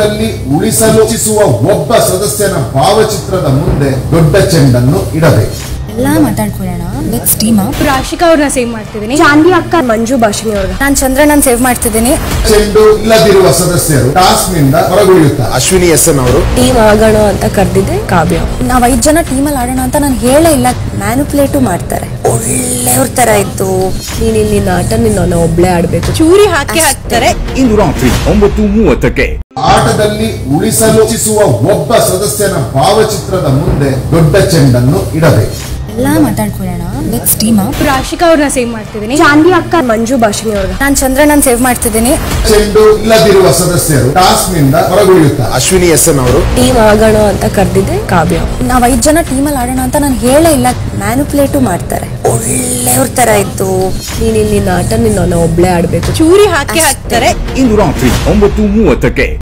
ಆಟದಲ್ಲಿ ಉಳಿಸಲು ಇಚ್ಛಿಸುವ ಒಬ್ಬ ಸದಸ್ಯನ ಭಾವಚಿತ್ರದ ಮುಂದೆ ದೊಡ್ಡ ಚೆಂಡನ್ನು ಇಡಬೇಕು. ಎಲ್ಲ ಮಾತಾಡ್ಕೊಳ್ಳೋಣ. ನೆಕ್ಸ್ಟ್ ಟೀಮ್ ರಾಶಿಕಾ ಅವ್ರನ್ನ ಸೇವ್ ಮಾಡ್ತಿದ್ದೀನಿ. ಚಾಂದಿ ಅಕ್ಕ, ಮಂಜು ಭಾಷಿಣಿ ಅವ್ರಿಗೆ. ನಾನು ಚಂದ್ರನನ್ನ ಸೇವ್ ಮಾಡ್ತಿದ್ದೀನಿ. ಚೆಂಡು ಇಲ್ಲದಿರುವ ಸದಸ್ಯರು ಟಾಸ್ಕ್ ನಿಂದ ಹೊರಗುಳಿಯುತ್ತಾರೆ. ಅಶ್ವಿನಿ ಎಸ್ಎನ್ ಅವರು ಟೀಮ್ ಆಗೋಣ ಅಂತ ಕರೆದಿದ್ದೆ ಕಾವ್ಯ. ನಾವ್ 5 ಜನ ಟೀಮಲ್ಲಿ ಆಡೋಣ ಅಂತ ನಾನು ಹೇಳೇ ಇಲ್ಲ. ಮ್ಯಾನುಪ್ಯುಲೇಟು ಮಾಡ್ತಾರೆ. ಒಳ್ಳೆಯವ್ರ ತರ ಇತ್ತು. ನೀನ್ ಇಲ್ಲಿ ಆಟ ನಿನ್ನ ಒಬ್ಳೆ ಆಡ್ಬೇಕು. ಚೂರಿ ಹಾಕಿ ಹಾಕ್ತಾರೆ. ಇಂದು ರಾತ್ರಿ 9:30ಕ್ಕೆ. ಆಟದಲ್ಲಿ ಉಳಿಸಲು ಇಚ್ಛಿಸುವ ಒಬ್ಬ ಸದಸ್ಯನ ಭಾವಚಿತ್ರದ ಮುಂದೆ ದೊಡ್ಡ ಚೆಂಡನ್ನು ಇಡಬೇಕು. ಎಲ್ಲ ಮಾತಾಡ್ಕೊಳ್ಳೋಣ. ನೆಕ್ಸ್ಟ್ ಟೀಮ್ ರಾಶಿಕಾ ಅವ್ರನ್ನ ಸೇವ್ ಮಾಡ್ತಿದ್ದೀನಿ. ಚಾಂದಿ ಅಕ್ಕ, ಮಂಜು ಭಾಷಿಣಿ ಅವ್ರಿಗೆ. ನಾನು ಚಂದ್ರನನ್ನ ಸೇವ್ ಮಾಡ್ತಿದ್ದೀನಿ. ಚೆಂಡು ಇಲ್ಲದಿರುವ ಸದಸ್ಯರು ಟಾಸ್ಕ್ ನಿಂದ ಹೊರಗುಳಿಯುತ್ತಾರೆ. ಅಶ್ವಿನಿ ಎಸ್ಎನ್ ಅವರು ಟೀಮ್ ಆಗೋಣ ಅಂತ ಕರೆದಿದ್ದೆ ಕಾವ್ಯ. ನಾವ್ 5 ಜನ ಟೀಮಲ್ಲಿ ಆಡೋಣ ಅಂತ ನಾನು ಹೇಳೇ ಇಲ್ಲ. ಮ್ಯಾನುಪ್ಯುಲೇಟು ಮಾಡ್ತಾರೆ. ಒಳ್ಳೆಯವ್ರ ತರ ಇತ್ತು. ನೀನ್ ಇಲ್ಲಿ ಆಟ ನಿನ್ನ ಒಬ್ಳೆ ಆಡ್ಬೇಕು. ಚೂರಿ ಹಾಕಿ ಹಾಕ್ತಾರೆ. ಇಂದು ರಾತ್ರಿ 9:30ಕ್ಕೆ.